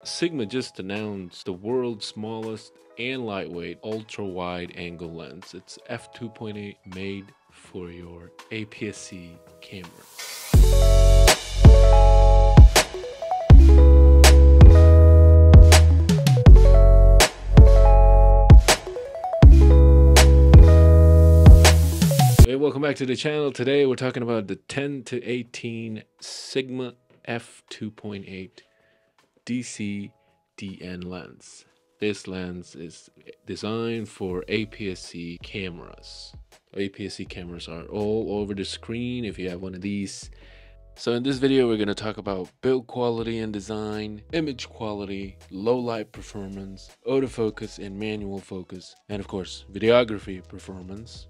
Sigma just announced the world's smallest and lightweight ultra-wide angle lens. It's f2.8 made for your APS-C camera. Hey, welcome back to the channel. Today we're talking about the 10-18 Sigma f2.8 DC-DN lens. This lens is designed for APS-C cameras. APS-C cameras are all over the screen if you have one of these. So in this video, we're going to talk about build quality and design, image quality, low light performance, autofocus and manual focus, and of course, videography performance,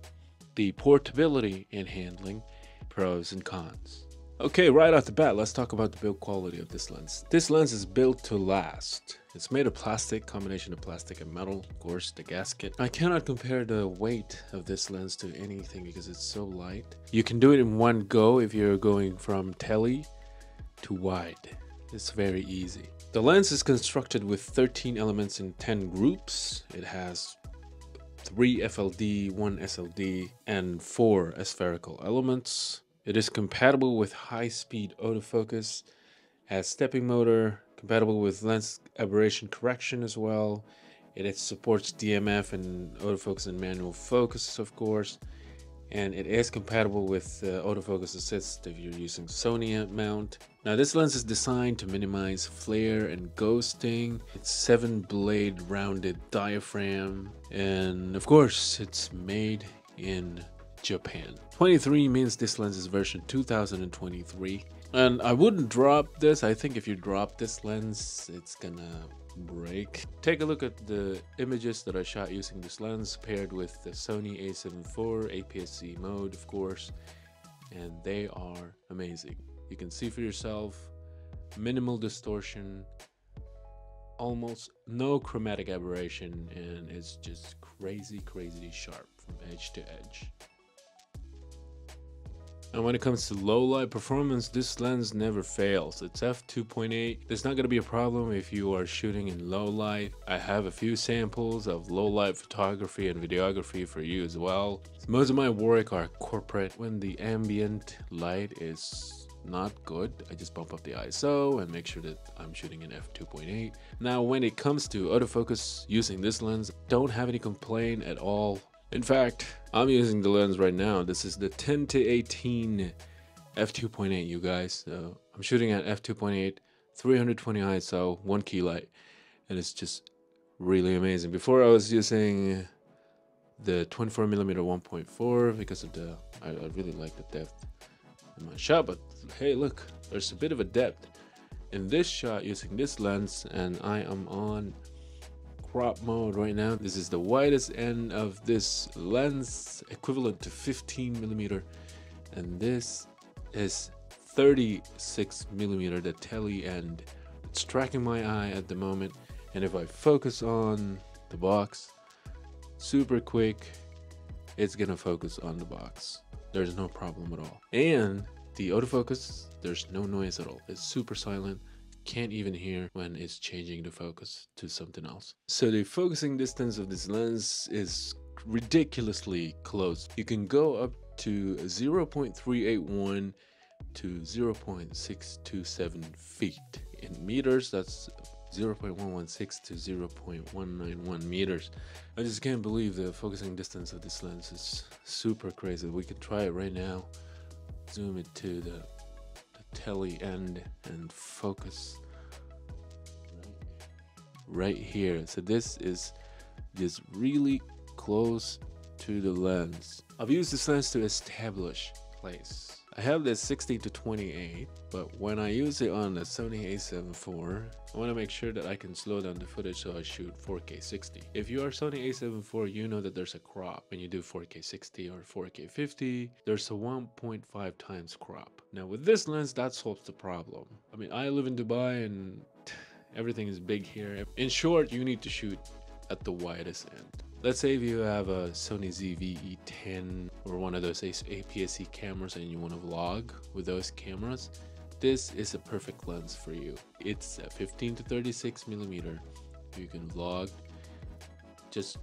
the portability and handling, pros and cons. Okay, right off the bat, let's talk about the build quality of this lens. This lens is built to last. It's made of plastic, combination of plastic and metal, of course, the gasket. I cannot compare the weight of this lens to anything because it's so light. You can do it in one go if you're going from tele to wide. It's very easy. The lens is constructed with 13 elements in 10 groups. It has 3 FLD, 1 SLD, and 4 aspherical elements. It is compatible with high-speed autofocus, has stepping motor, compatible with lens aberration correction as well. It supports DMF and autofocus and manual focus, of course. And it is compatible with autofocus assist if you're using Sony mount. Now this lens is designed to minimize flare and ghosting. It's 7-blade rounded diaphragm, and of course it's made in Japan. 23 means this lens is version 2023, and I wouldn't drop this. I think if you drop this lens, it's gonna break. Take a look at the images that I shot using this lens paired with the Sony a7 IV APS-C mode, of course, and they are amazing. You can see for yourself, minimal distortion, almost no chromatic aberration, and it's just crazy sharp from edge to edge. And when it comes to low light performance, this lens never fails. It's f2.8. There's not going to be a problem if you are shooting in low light. I have a few samples of low light photography and videography for you as well. Most of my work are corporate. When the ambient light is not good, I just bump up the ISO and make sure that I'm shooting in f2.8. Now when it comes to autofocus using this lens, don't have any complaint at all. In fact, I'm using the lens right now. This is the 10-18 f2.8, you guys. So I'm shooting at f2.8, 320 ISO, 1 key light, and it's just really amazing. Before I was using the 24mm 1.4 because of I really like the depth in my shot, but hey, look, there's a bit of a depth in this shot using this lens, and I am on crop mode right now. This is the widest end of this lens, equivalent to 15mm, and this is 36mm, the tele end. It's tracking my eye at the moment, and if I focus on the box super quick, it's gonna focus on the box. There's no problem at all. And the autofocus, there's no noise at all. It's super silent. Can't even hear when it's changing the focus to something else. So the focusing distance of this lens is ridiculously close. You can go up to 0.381 to 0.627 feet. In meters, that's 0.116 to 0.191 meters. I just can't believe the focusing distance of this lens is super crazy. We could try it right now. Zoom it to the tele end and focus right here. So this is just really close to the lens. I've used this lens to establish place. I have this 16-28, but when I use it on the Sony a7 IV, I want to make sure that I can slow down the footage so I shoot 4K 60. If you are Sony a7 IV, you know that there's a crop. When you do 4K 60 or 4K 50, there's a 1.5 times crop. Now with this lens, that solves the problem. I mean, I live in Dubai and everything is big here. In short, you need to shoot at the widest end. Let's say if you have a Sony ZV-E10 or one of those APS-C cameras and you want to vlog with those cameras, this is a perfect lens for you. It's a 15 to 36 millimeter. You can vlog just,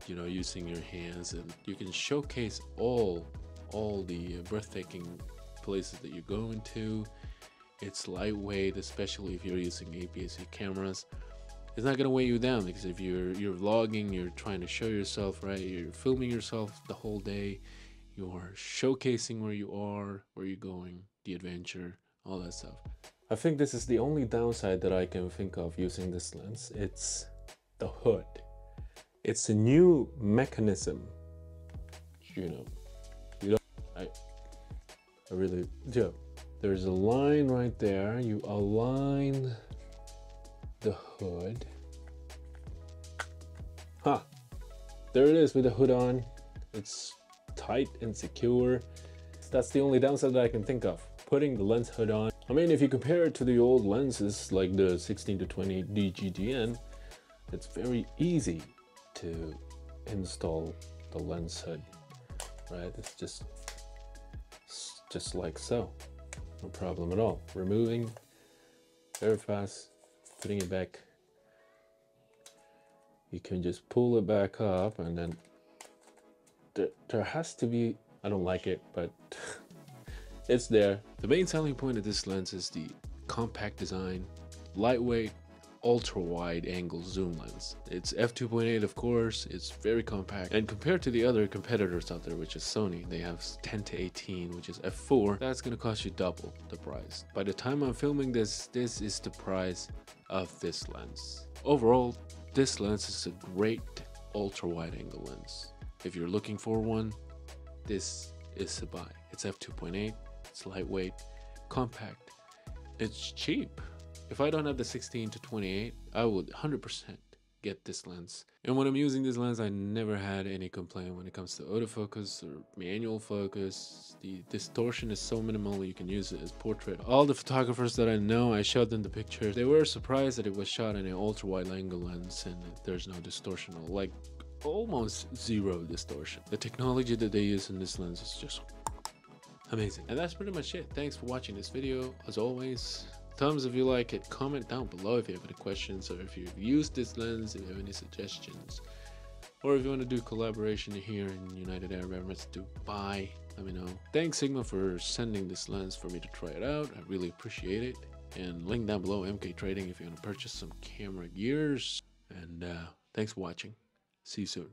you know, using your hands, and you can showcase all the breathtaking places that you're going to. It's lightweight, especially if you're using APS-C cameras. It's not gonna weigh you down, because if you're vlogging, you're trying to show yourself, right? You're filming yourself the whole day. You're showcasing where you are, where you're going, the adventure, all that stuff. I think this is the only downside that I can think of using this lens. It's the hood. It's a new mechanism. You know, I really do. There's a line right there. You align the hood. There it is with the hood on. It's tight and secure. That's the only downside that I can think of, putting the lens hood on. I mean, if you compare it to the old lenses like the 16 to 20 DGDN, it's very easy to install the lens hood, right? It's just like so. No problem at all. Removing very fast, putting it back. You can just pull it back up, and then there has to be, I don't like it, but it's there. The main selling point of this lens is the compact design, lightweight, ultra wide angle zoom lens. It's f2.8, of course. It's very compact, and compared to the other competitors out there, which is Sony, they have 10 to 18, which is f4. That's gonna cost you double the price. By the time I'm filming this is the price of this lens. Overall, this lens is a great ultra wide angle lens. If you're looking for one, this is a buy. It's f2.8, it's lightweight, compact, it's cheap. If I don't have the 16 to 28, I would 100% get this lens. And when I'm using this lens, I never had any complaint when it comes to autofocus or manual focus. The distortion is so minimal, you can use it as portrait. All the photographers that I know, I showed them the pictures. They were surprised that it was shot in an ultra wide angle lens and there's no distortion, like almost zero distortion. The technology that they use in this lens is just amazing. And that's pretty much it. Thanks for watching this video. As always, thumbs if you like it, comment down below if you have any questions, or if you've used this lens, if you have any suggestions, or if you want to do collaboration here in United Arab Emirates, Dubai, let me know. Thanks Sigma for sending this lens for me to try it out. I really appreciate it. And link down below, MK Trading, if you want to purchase some camera gears. And thanks for watching. See you soon.